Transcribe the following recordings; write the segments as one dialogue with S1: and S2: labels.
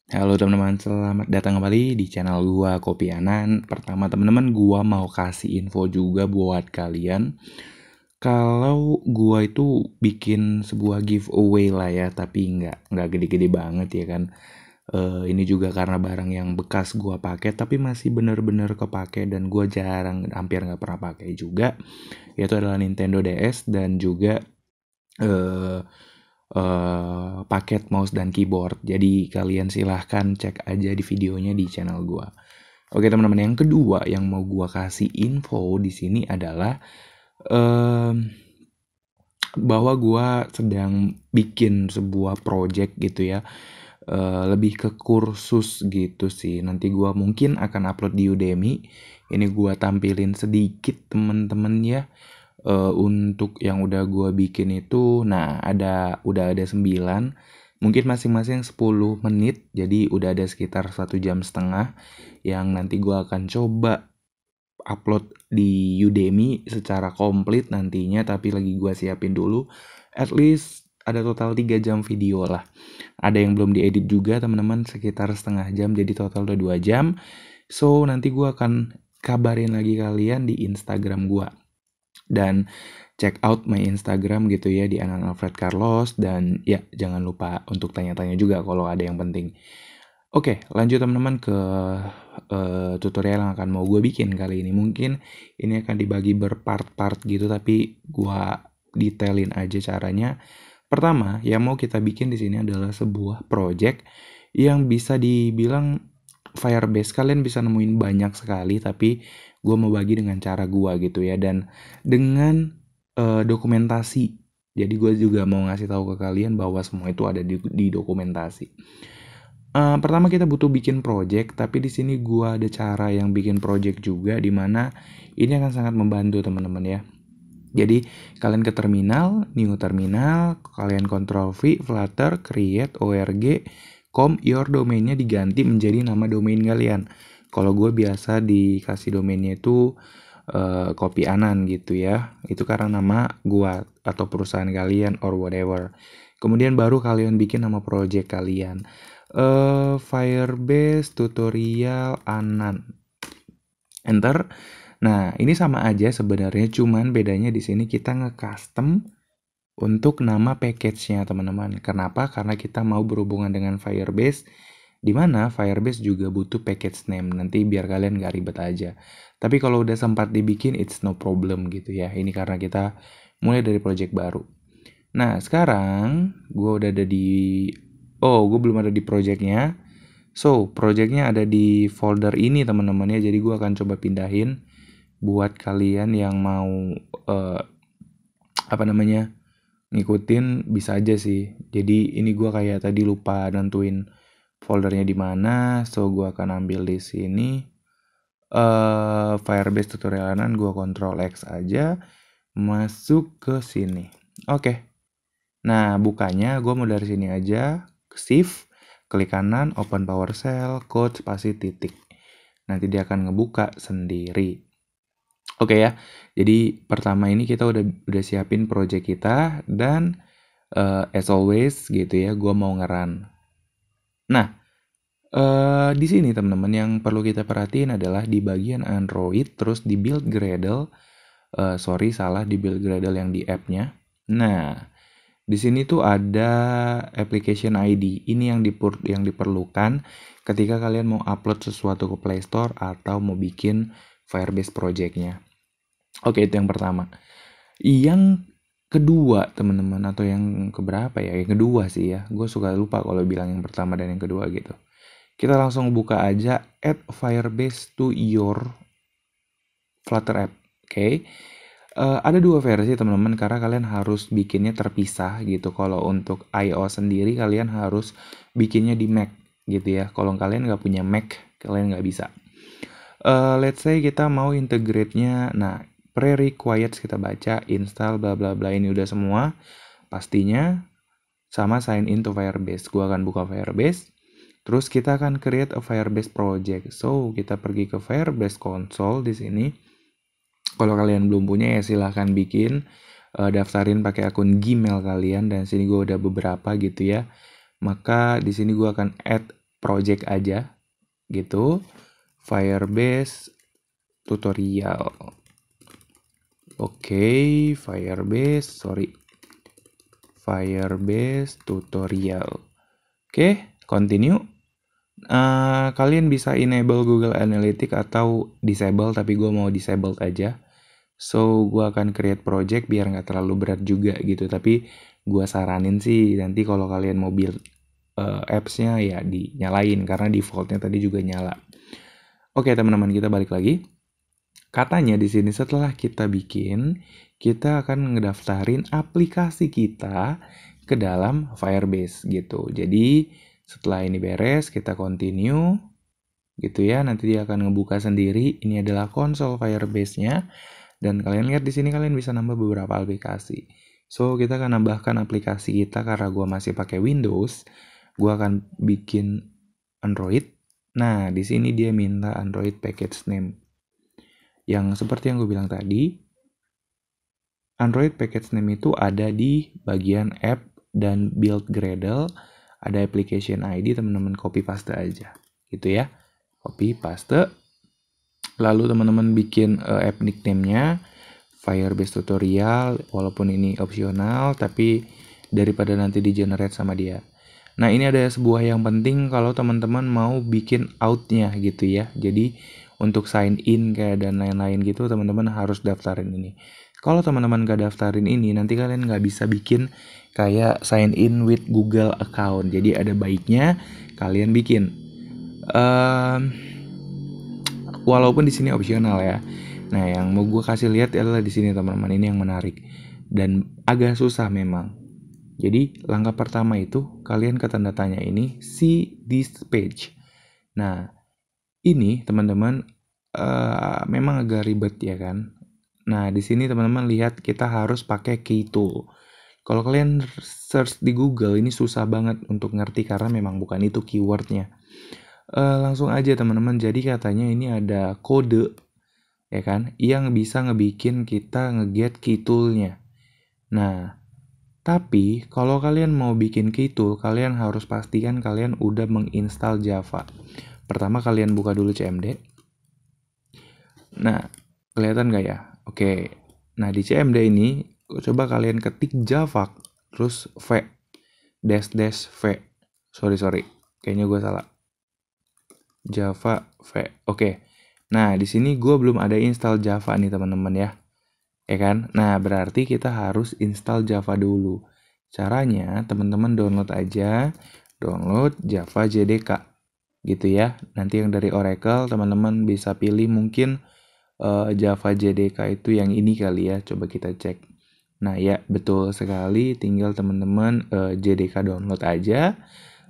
S1: Halo teman-teman, selamat datang kembali di channel gua Kopi Anan. Pertama teman-teman, gua mau kasih info juga buat kalian. Kalau gua itu bikin sebuah giveaway lah ya, tapi nggak gede-gede banget ya kan. Ini juga karena barang yang bekas gua pakai, tapi masih bener-bener kepake dan gua jarang, hampir nggak pernah pakai juga. Yaitu adalah Nintendo DS dan juga eh paket mouse dan keyboard. Jadi kalian silahkan cek aja di videonya di channel gua. Oke teman-teman, yang kedua yang mau gua kasih info di sini adalah em, bahwa gua sedang bikin sebuah project gitu ya. Lebih ke kursus gitu sih. Nanti gua mungkin akan upload di Udemy. Ini gua tampilin sedikit teman-teman ya. Untuk yang udah gue bikin itu, nah udah ada 9, mungkin masing-masing 10 menit, jadi udah ada sekitar 1,5 jam yang nanti gue akan coba upload di Udemy secara komplit nantinya, tapi lagi gue siapin dulu, at least ada total 3 jam video lah. Ada yang belum diedit juga teman-teman, sekitar setengah jam, jadi total udah 2 jam. So nanti gue akan kabarin lagi kalian di Instagram gue. Dan check out my Instagram gitu ya di Anan Alfred Carlos, dan ya jangan lupa untuk tanya-tanya juga kalau ada yang penting. Oke, lanjut teman-teman ke tutorial yang akan mau gue bikin kali ini. Mungkin ini akan dibagi berpart-part gitu, tapi gue detailin aja caranya. Pertama, yang mau kita bikin di sini adalah sebuah project yang bisa dibilang Firebase. Kalian bisa nemuin banyak sekali, tapi gue mau bagi dengan cara gue gitu ya, dan dengan dokumentasi. Jadi gue juga mau ngasih tahu ke kalian bahwa semua itu ada di dokumentasi. Pertama kita butuh bikin project, tapi di sini gue ada cara yang bikin project juga, dimana ini akan sangat membantu teman-teman ya. Jadi kalian ke terminal, new terminal, kalian Ctrl V, Flutter, create org, your domainnya diganti menjadi nama domain kalian. Kalau gue biasa dikasih domainnya itu Kopi Anan gitu ya. Itu karena nama gue atau perusahaan kalian or whatever. Kemudian baru kalian bikin nama project kalian. Firebase tutorial Anan. Enter. Nah, ini sama aja sebenarnya, cuman bedanya di sini kita nge-custom untuk nama package-nya, teman-teman. Kenapa? Karena kita mau berhubungan dengan Firebase, di mana Firebase juga butuh package name. Nanti biar kalian nggak ribet aja. Tapi kalau udah sempat dibikin, it's no problem gitu ya. Ini karena kita mulai dari project baru. Nah, sekarang gue udah ada di... Oh, gue belum ada di project-nya. So, project-nya ada di folder ini teman-teman ya. Jadi gue akan coba pindahin buat kalian yang mau ngikutin, bisa aja sih. Jadi ini gue kayak tadi lupa nentuin foldernya di mana, so gue akan ambil di sini Firebase tutorial Anan, gue Ctrl X aja, masuk ke sini. Oke. Nah, bukanya gue mau dari sini aja, shift, klik kanan, open PowerShell, code spasi titik. Nanti dia akan ngebuka sendiri. Oke ya. Jadi pertama ini kita udah siapin project kita, dan as always gitu ya, gue mau nge-run. Nah, di sini teman-teman yang perlu kita perhatiin adalah di bagian Android, terus di build Gradle, salah, di build Gradle yang di app-nya. Nah, di sini tuh ada application ID. Ini yang diperlukan ketika kalian mau upload sesuatu ke Play Store atau mau bikin Firebase project-nya. Oke, itu yang pertama. Yang kedua teman-teman, atau yang keberapa ya? Yang kedua sih ya. Gue suka lupa kalau bilang yang pertama dan yang kedua gitu. Kita langsung buka aja add Firebase to your Flutter app. Oke. Ada dua versi teman-teman, karena kalian harus bikinnya terpisah gitu. Kalau untuk iOS sendiri kalian harus bikinnya di Mac gitu ya. Kalau kalian nggak punya Mac, kalian nggak bisa. Let's say kita mau integrate-nya. Nah, prerequisites kita baca, install bla bla bla, ini udah semua pastinya, sama sign in to Firebase. Gua akan buka Firebase. Terus kita akan create a Firebase project. So, kita pergi ke Firebase console di sini. Kalau kalian belum punya ya silahkan bikin, daftarin pakai akun Gmail kalian, dan sini gue udah beberapa gitu ya. Maka di sini gue akan add project aja gitu. Firebase tutorial. Oke, Firebase tutorial. Oke, continue. Kalian bisa enable Google Analytics atau disable, tapi gue mau disable aja. So, gue akan create project biar nggak terlalu berat juga gitu. Tapi gue saranin sih nanti kalau kalian mau build apps-nya ya dinyalain karena defaultnya tadi juga nyala. Oke teman-teman, kita balik lagi. Katanya di sini setelah kita bikin, kita akan ngedaftarin aplikasi kita ke dalam Firebase gitu. Jadi setelah ini beres, kita continue gitu ya. Nanti dia akan ngebuka sendiri. Ini adalah konsol Firebase-nya. Dan kalian lihat di sini kalian bisa nambah beberapa aplikasi. So, kita akan nambahkan aplikasi kita karena gue masih pakai Windows. Gue akan bikin Android. Nah, di sini dia minta Android package name. Yang seperti yang gue bilang tadi, Android package name itu ada di bagian app dan build Gradle. Ada application ID, teman-teman copy paste aja. Gitu ya. Copy paste. Lalu teman-teman bikin app nickname-nya Firebase tutorial, walaupun ini opsional, tapi daripada nanti di generate sama dia. Nah, ini ada sebuah yang penting kalau teman-teman mau bikin out-nya gitu ya. Jadi untuk sign in kayak dan lain-lain gitu, teman-teman harus daftarin ini. Kalau teman-teman gak daftarin ini, nanti kalian gak bisa bikin kayak sign in with Google account. Jadi ada baiknya kalian bikin. Walaupun di sini opsional ya. Nah, yang mau gue kasih lihat adalah di sini teman-teman, ini yang menarik dan agak susah memang. Jadi langkah pertama itu kalian ke tanda tanya ini, see this page. Nah, ini teman-teman memang agak ribet ya kan. Nah, di sini teman-teman lihat kita harus pakai key tool. Kalau kalian search di Google ini susah banget untuk ngerti karena memang bukan itu keywordnya. Langsung aja teman-teman, jadi katanya ini ada kode ya kan yang bisa ngebikin kita nge-get key tool-nya. Nah, tapi kalau kalian mau bikin key tool, kalian harus pastikan kalian udah menginstal Java. Pertama kalian buka dulu CMD. Nah, kelihatan gak ya? Oke. Nah, di CMD ini coba kalian ketik Java terus v -- v. Sorry. Kayaknya gue salah. Java v. Oke. Nah, di sini gue belum ada install Java nih teman-teman ya. Ya kan? Nah, berarti kita harus install Java dulu. Caranya teman-teman download aja, download Java JDK gitu ya. Nanti yang dari Oracle teman-teman bisa pilih mungkin Java JDK itu yang ini kali ya. Coba kita cek. Nah ya betul sekali, tinggal teman-teman JDK download aja.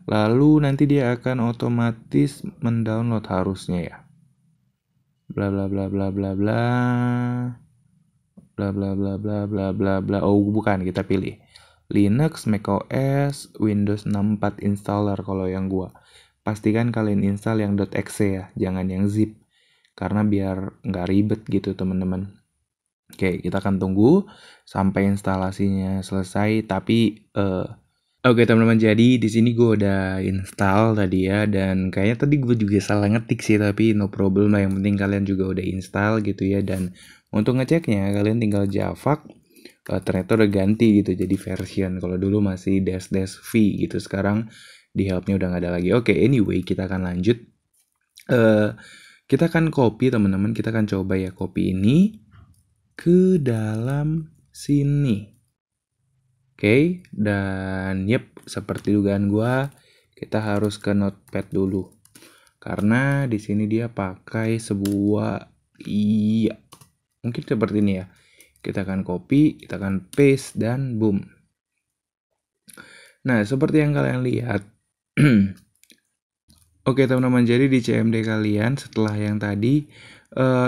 S1: Lalu nanti dia akan otomatis mendownload harusnya ya. Bla bla bla bla bla bla. Bla bla bla bla bla bla bla. Oh, bukan, kita pilih Linux, macOS, Windows 64 installer kalau yang gua. Pastikan kalian install yang .exe ya, jangan yang zip. Karena biar nggak ribet gitu teman-teman. Oke, kita akan tunggu sampai instalasinya selesai. Tapi oke teman-teman, jadi di sini gue udah install tadi ya, dan kayaknya tadi gue juga salah ngetik sih, tapi no problem lah, yang penting kalian juga udah install gitu ya. Dan untuk ngeceknya kalian tinggal Java, ternyata udah ganti gitu jadi version. Kalau dulu masih --v gitu, sekarang di helpnya udah nggak ada lagi. Oke, anyway kita akan lanjut. Kita akan copy teman-teman, kita akan coba ya copy ini ke dalam sini. Oke, dan seperti dugaan gua, kita harus ke Notepad dulu. Karena di sini dia pakai sebuah mungkin seperti ini ya. Kita akan copy, kita akan paste dan boom. Nah, seperti yang kalian lihat. Oke, teman-teman, jadi di CMD kalian setelah yang tadi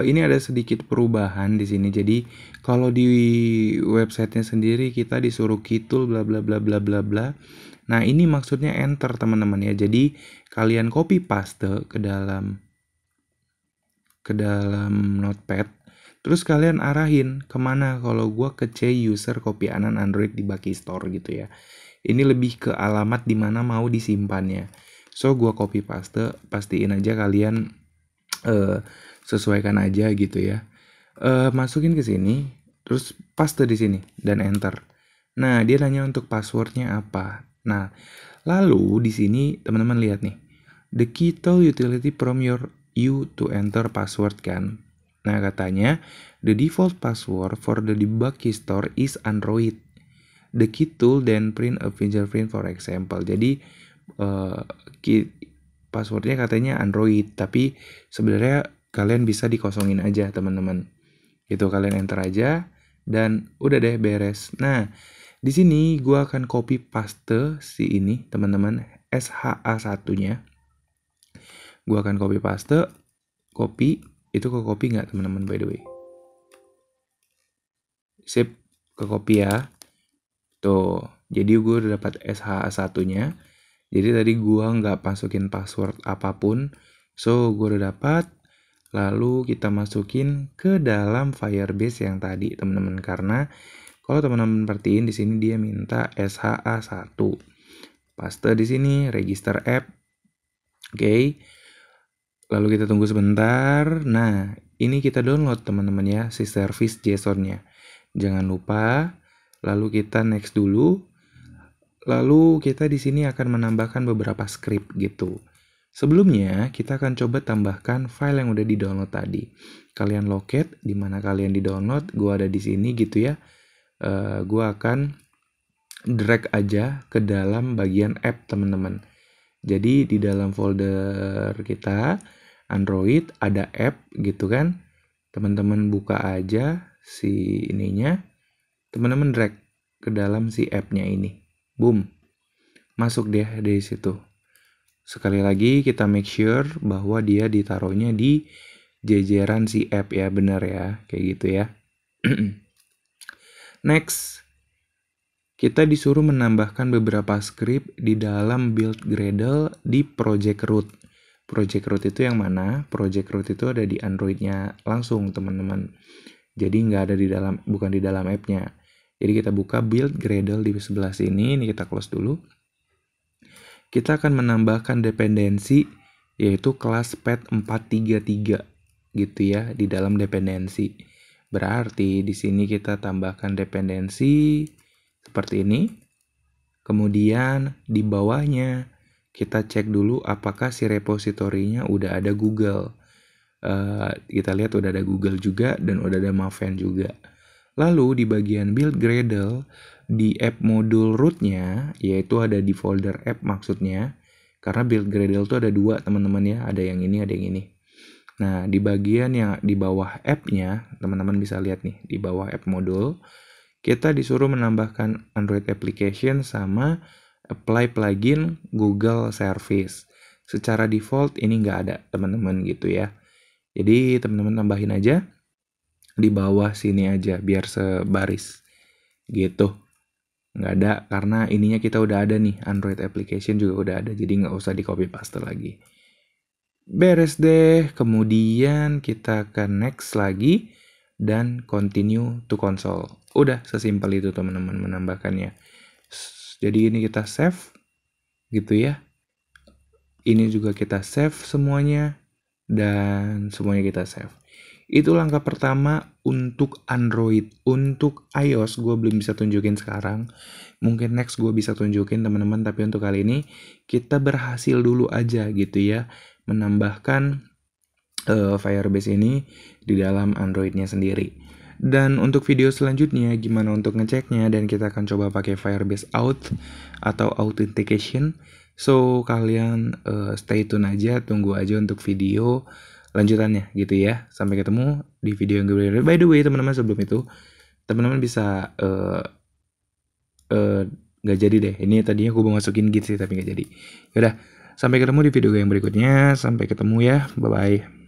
S1: ini ada sedikit perubahan di sini. Jadi kalau di websitenya sendiri kita disuruh key tool bla bla bla bla bla bla. Nah, ini maksudnya enter teman-teman ya. Jadi kalian copy paste ke dalam Notepad. Terus kalian arahin kemana? Kalau gua ke C user copy anan Android di Baki Store gitu ya. Ini lebih ke alamat di mana mau disimpannya. So gua copy paste, pastiin aja kalian sesuaikan aja gitu ya. Masukin ke sini, terus paste di sini dan enter. Nah, dia nanya untuk passwordnya apa. Nah, lalu di sini teman-teman lihat nih, the key tool utility from you to enter password kan. Nah, katanya the default password for the debug key store is Android. The key tool then print a fingerprint for example. Jadi passwordnya katanya Android, tapi sebenarnya kalian bisa dikosongin aja teman-teman. Itu kalian enter aja dan udah deh beres. Nah, di sini gua akan copy paste si ini teman-teman, SHA1-nya. Gua akan copy paste, copy, itu ke copy nggak teman-teman by the way? Sip, ke copy ya. Tuh, jadi gue udah dapat SHA1-nya. Jadi tadi gue nggak masukin password apapun. So, gue udah dapat. Lalu kita masukin ke dalam Firebase yang tadi, teman-teman. Karena kalau teman-teman perhatiin di sini dia minta SHA1. Paste di sini, register app. Oke. Lalu kita tunggu sebentar. Nah, ini kita download teman-teman ya, si service JSON-nya. Jangan lupa. Lalu kita next dulu. Lalu kita di sini akan menambahkan beberapa script gitu. Sebelumnya, kita akan coba tambahkan file yang udah di-download tadi. Kalian locate di mana kalian di-download, gua ada di sini gitu ya. Gua akan drag aja ke dalam bagian app, teman-teman. Jadi di dalam folder kita Android ada app gitu kan. Teman-teman buka aja si ininya. Teman-teman drag ke dalam si app-nya ini. Boom. Masuk deh dari situ. Sekali lagi kita make sure bahwa dia ditaruhnya di jajaran si app ya, benar ya, kayak gitu ya. Next, kita disuruh menambahkan beberapa script di dalam build Gradle di project root. Project root itu yang mana? Project root itu ada di Android-nya langsung teman-teman. Jadi nggak ada di dalam, bukan di dalam app-nya. Jadi kita buka build Gradle di sebelah sini, ini kita close dulu. Kita akan menambahkan dependensi yaitu kelas pet 433 gitu ya di dalam dependensi. Berarti di sini kita tambahkan dependensi seperti ini. Kemudian di bawahnya kita cek dulu apakah si repositorinya udah ada Google. Kita lihat udah ada Google juga dan udah ada Maven juga. Lalu di bagian build Gradle di app modul rootnya, yaitu ada di folder app maksudnya, karena build Gradle itu ada dua teman-teman ya, ada yang ini, ada yang ini. Nah, di bagian yang di bawah app-nya, teman-teman bisa lihat nih, di bawah app modul, kita disuruh menambahkan Android application sama apply plugin Google Service. Secara default ini nggak ada teman-teman gitu ya. Jadi teman-teman tambahin aja di bawah sini aja biar sebaris gitu. Nggak ada karena ininya kita udah ada nih, Android application juga udah ada, jadi nggak usah di copy paste lagi. Beres deh, kemudian kita ke next lagi dan continue to console. Udah sesimpel itu teman-teman menambahkannya. Jadi ini kita save gitu ya. Ini juga kita save semuanya dan semuanya kita save. Itu langkah pertama untuk Android. Untuk iOS gue belum bisa tunjukin sekarang. Mungkin next gue bisa tunjukin teman-teman. Tapi untuk kali ini kita berhasil dulu aja gitu ya. Menambahkan Firebase ini di dalam Androidnya sendiri. Dan untuk video selanjutnya gimana untuk ngeceknya. Dan kita akan coba pakai Firebase Auth atau Authentication. So kalian stay tune aja. Tunggu aja untuk video lanjutannya gitu ya. Sampai ketemu di video yang berikutnya. By the way teman-teman, sebelum itu teman-teman bisa gak jadi deh. Ini tadinya gue mau masukin Git sih tapi gak jadi. Yaudah, sampai ketemu di video yang berikutnya. Sampai ketemu ya. Bye bye.